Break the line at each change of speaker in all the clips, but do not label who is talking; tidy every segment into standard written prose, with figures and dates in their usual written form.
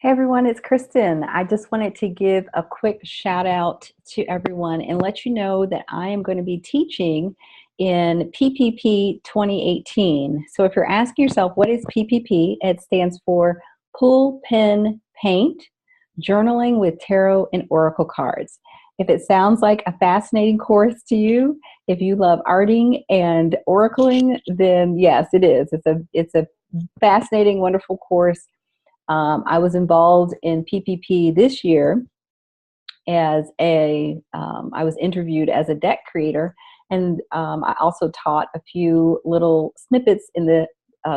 Hey everyone, it's Kristen. I just wanted to give a quick shout out to everyone and let you know that I am going to be teaching in PPP 2018. So if you're asking yourself, what is PPP? It stands for Pull, Pen, Paint, Journaling with Tarot and Oracle Cards. If it sounds like a fascinating course to you, if you love arting and oracling, then yes, it is. It's a fascinating, wonderful course. I was involved in PPP this year I was interviewed as a deck creator, and I also taught a few little snippets in the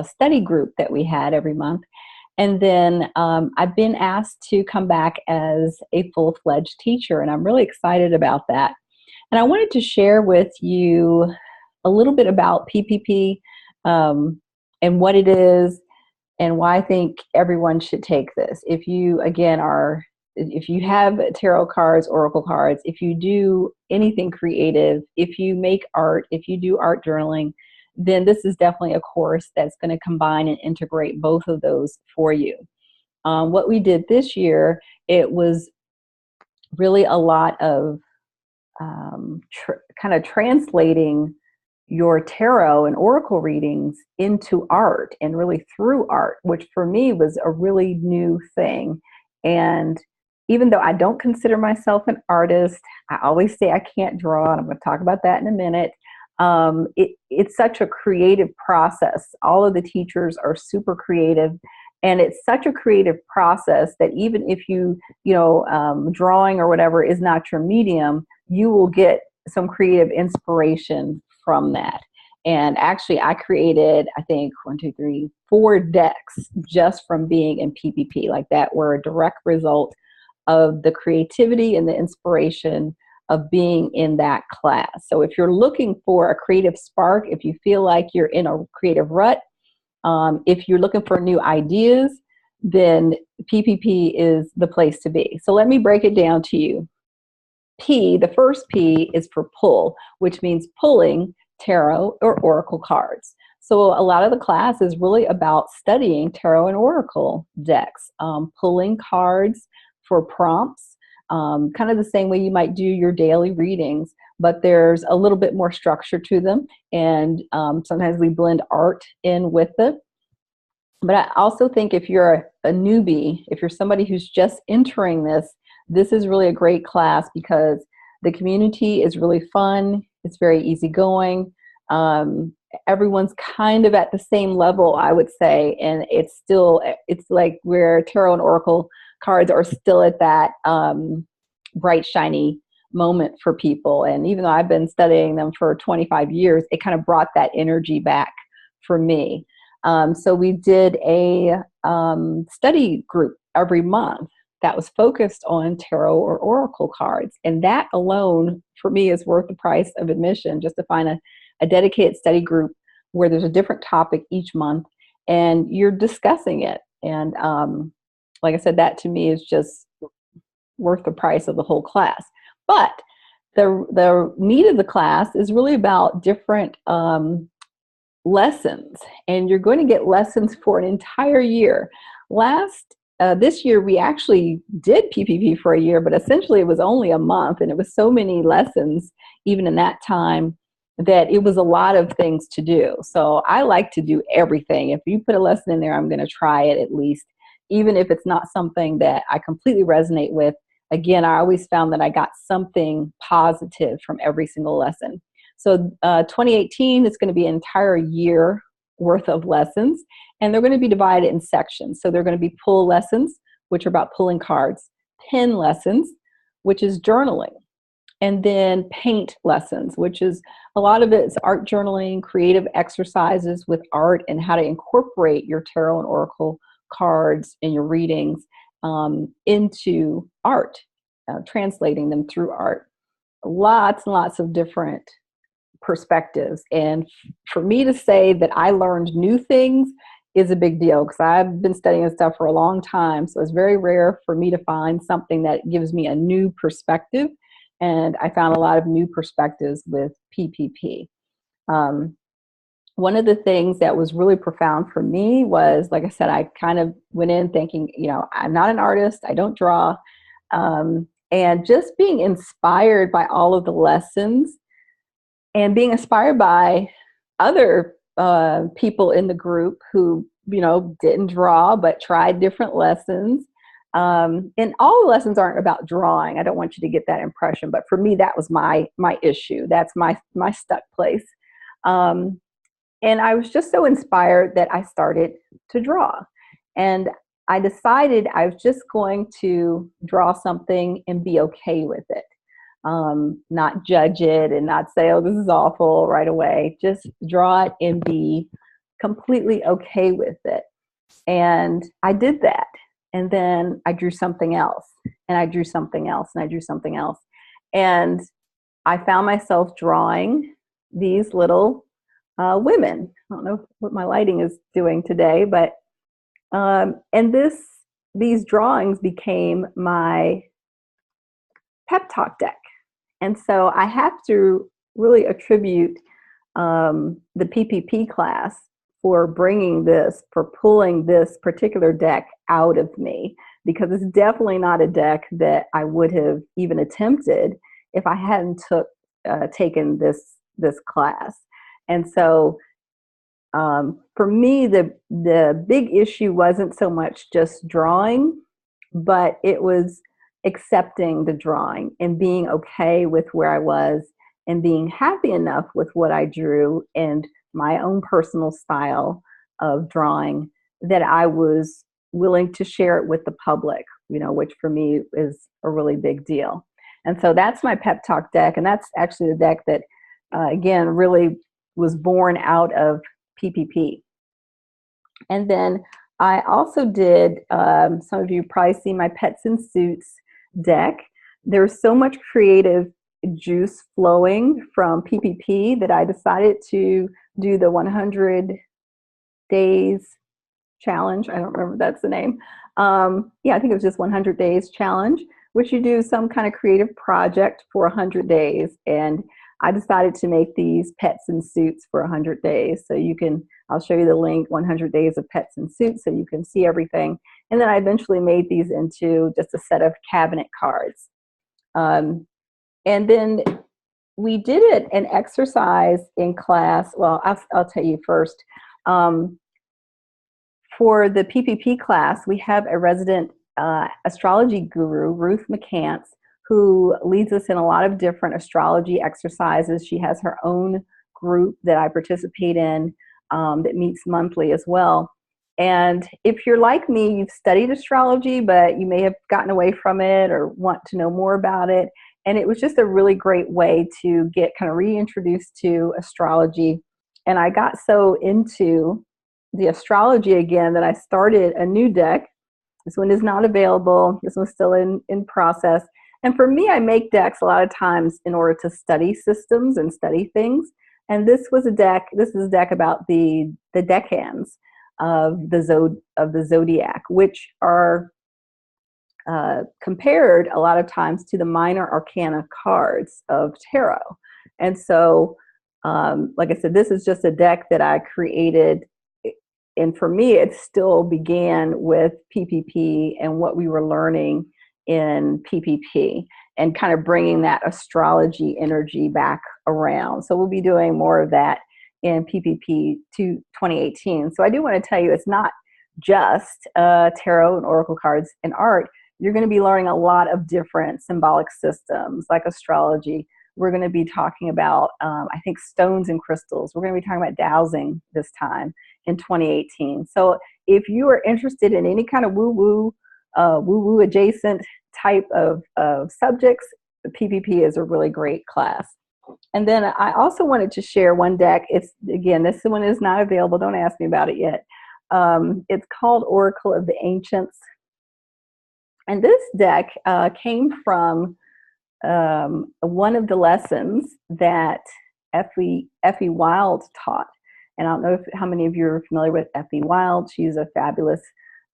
study group that we had every month. And then I've been asked to come back as a full-fledged teacher, and I'm really excited about that. And I wanted to share with you a little bit about PPP and what it is and why I think everyone should take this. If you, again, if you have tarot cards, oracle cards, if you do anything creative, if you make art, if you do art journaling, then this is definitely a course that's going to combine and integrate both of those for you. What we did this year, it was really a lot of kind of translating your tarot and oracle readings into art and really through art, which for me was a really new thing. And even though I don't consider myself an artist, I always say I can't draw, and I'm going to talk about that in a minute. It's such a creative process. All of the teachers are super creative, and it's such a creative process that even if drawing or whatever is not your medium, you will get some creative inspiration from that. And actually, I created, I think, 4 decks just from being in PPP. Like, that were a direct result of the creativity and the inspiration of being in that class. So if you're looking for a creative spark, if you feel like you're in a creative rut, if you're looking for new ideas, then PPP is the place to be. So let me break it down to you. The first P is for pull, which means pulling tarot or oracle cards. So a lot of the class is really about studying tarot and oracle decks, pulling cards for prompts, kind of the same way you might do your daily readings, but there's a little bit more structure to them. And sometimes we blend art in with it. But I also think if you're a newbie, if you're somebody who's just entering this is really a great class because the community is really fun. It's very easygoing. Everyone's kind of at the same level, I would say, and it's like where tarot and oracle cards are still at that bright, shiny moment for people. And even though I've been studying them for 25 years, it kind of brought that energy back for me. So we did a study group every month that was focused on tarot or oracle cards. And that alone, for me, is worth the price of admission, just to find a dedicated study group where there's a different topic each month and you're discussing it. And like I said, that to me is just worth the price of the whole class. But the meat of the class is really about different lessons, and you're going to get lessons for an entire year. This year we actually did PPP for a year, but essentially it was only a month, and it was so many lessons even in that time that it was a lot of things to do. So I like to do everything. If you put a lesson in there, I'm going to try it at least, even if it's not something that I completely resonate with. Again, I always found that I got something positive from every single lesson. So 2018 is going to be an entire year worth of lessons, and they're going to be divided in sections. So they're going to be pull lessons, which are about pulling cards, pen lessons, which is journaling, and then paint lessons, which is a lot of it's art journaling, creative exercises with art, and how to incorporate your tarot and oracle cards and your readings into art, translating them through art. Lots and lots of different perspectives. And for me to say that I learned new things is a big deal, because I've been studying this stuff for a long time. So it's very rare for me to find something that gives me a new perspective. And I found a lot of new perspectives with PPP. one of the things that was really profound for me was, like I said, I kind of went in thinking, I'm not an artist, I don't draw. And just being inspired by all of the lessons and being inspired by other people in the group who, didn't draw but tried different lessons. And all the lessons aren't about drawing. I don't want you to get that impression, but for me, that was my issue. That's my stuck place. Um, and I was just so inspired that I started to draw. And I decided I was just going to draw something and be okay with it. Not judge it and not say, oh, this is awful right away. Just draw it and be completely okay with it. And I did that. And then I drew something else, and I drew something else, and I drew something else. And I found myself drawing these little women. I don't know what my lighting is doing today, but and these drawings became my pep talk deck. And so I have to really attribute the PPP class for for pulling this particular deck out of me, because it's definitely not a deck that I would have even attempted if I hadn't taken this class. And so for me, the big issue wasn't so much just drawing, but it was accepting the drawing and being okay with where I was and being happy enough with what I drew and my own personal style of drawing that I was willing to share it with the public, which for me is a really big deal. And so that's my pep talk deck. And that's actually the deck that, again, really was born out of PPP. And then I also did, some of you probably see my Pets in Suits deck. There's so much creative juice flowing from PPP that I decided to do the 100 days challenge. I don't remember if that's the name. Yeah, I think it was just 100 days challenge, which you do some kind of creative project for 100 days. And I decided to make these Pets in Suits for 100 days. So I'll show you the link, 100 days of Pets in Suits, so you can see everything. And then I eventually made these into just a set of cabinet cards. And then we did an exercise in class. Well, I'll tell you first. For the PPP class, we have a resident astrology guru, Ruth McCants, who leads us in a lot of different astrology exercises. She has her own group that I participate in that meets monthly as well. And if you're like me, you've studied astrology, but you may have gotten away from it or want to know more about it. And it was just a really great way to get kind of reintroduced to astrology. And I got so into the astrology again that I started a new deck. This one is not available. This one's still in process. And for me, I make decks a lot of times in order to study systems and study things. And this is a deck about the decans of the zodiac, which are compared a lot of times to the minor arcana cards of tarot. And so, like I said, this is just a deck that I created. And for me, it still began with PPP and what we were learning in PPP and kind of bringing that astrology energy back around. So we'll be doing more of that in PPP 2018. So I do want to tell you, it's not just tarot and oracle cards and art. You're going to be learning a lot of different symbolic systems like astrology. We're going to be talking about, I think, stones and crystals. We're going to be talking about dowsing this time in 2018. So if you are interested in any kind of woo-woo adjacent type of subjects, the PPP is a really great class. And then I also wanted to share one deck. Again, this one is not available. Don't ask me about it yet. It's called Oracle of the Ancients. And this deck came from one of the lessons that Effie Wild taught. And I don't know how many of you are familiar with Effie Wild. She's a fabulous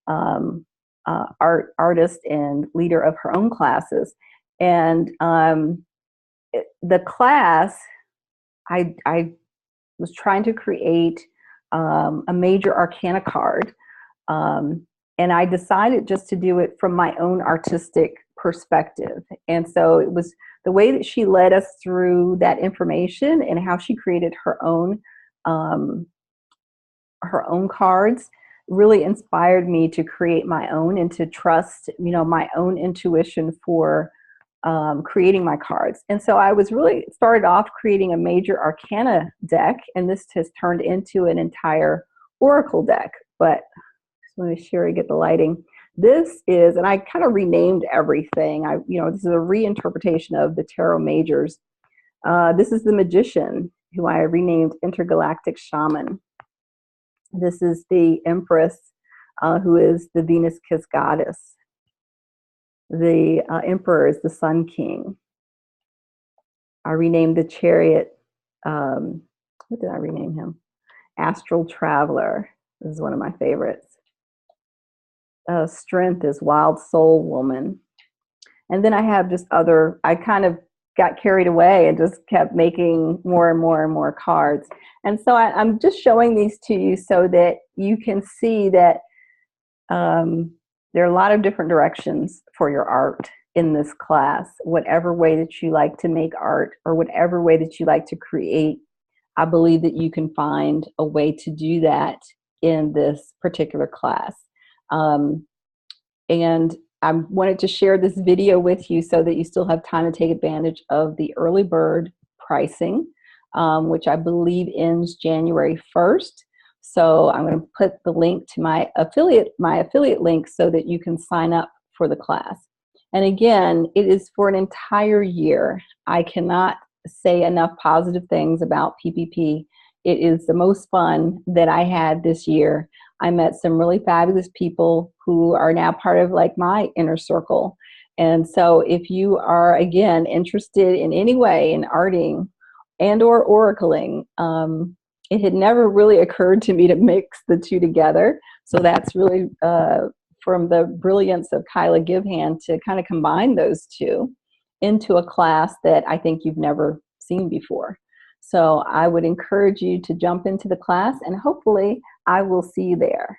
artist and leader of her own classes. And the class, I was trying to create a major arcana card. And I decided just to do it from my own artistic perspective. And so it was the way that she led us through that information and how she created um, her own cards really inspired me to create my own and to trust, my own intuition for creating my cards. And so I was really started off creating a major arcana deck, and this has turned into an entire oracle deck. But just want to share, get the lighting. This is, and I kind of renamed everything. This is a reinterpretation of the Tarot Majors. This is the Magician, who I renamed Intergalactic Shaman. This is the Empress, who is the Venus Kiss Goddess. The Emperor is the Sun King. I renamed the Chariot. What did I rename him? Astral Traveler. This is one of my favorites. Strength is Wild Soul Woman. And then I have just other, I kind of got carried away and just kept making more and more and more cards. And so I'm just showing these to you so that you can see that there are a lot of different directions for your art in this class. Whatever way that you like to make art or whatever way that you like to create, I believe that you can find a way to do that in this particular class. And I wanted to share this video with you so that you still have time to take advantage of the early bird pricing, which I believe ends January 1st. So I'm going to put the link to my affiliate link so that you can sign up for the class. And again, it is for an entire year. I cannot say enough positive things about PPP. It is the most fun that I had this year. I met some really fabulous people who are now part of like my inner circle. And so if you are, again, interested in any way in arting and or oracling, it had never really occurred to me to mix the two together. So that's really from the brilliance of Kyla Givehand to kind of combine those two into a class that I think you've never seen before. So I would encourage you to jump into the class, and hopefully I will see you there.